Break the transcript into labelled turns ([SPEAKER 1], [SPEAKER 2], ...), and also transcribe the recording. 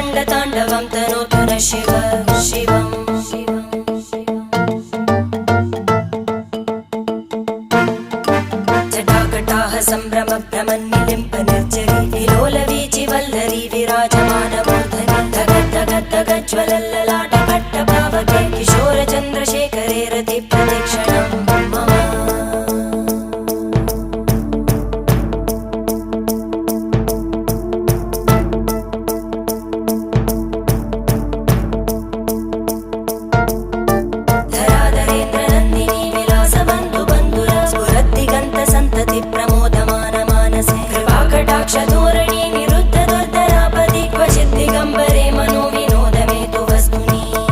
[SPEAKER 1] रङ्गताण्डवं तनोतु न शिव शिवम् जटाकटाः सम्भ्रमभ्रमन्निलिम्प निर्जरी विलोलवीचि वल्लरी विराजमानमूर्धनि धगज्ज्वलल्ललाटपट्टपावके किशोरचन्द्रशेखरे रतिप्रतिक्षणं मम धराधरेन्द्रनन्दिनी विलासबन्धुबन्धुरा स्फुरद्दिगन्तसन्तति प्रमोदमान मानसे कृपाकटाक्षधोरणी निरुद्धदुर्धरापदि क्वचिद्दिगम्बरे मनो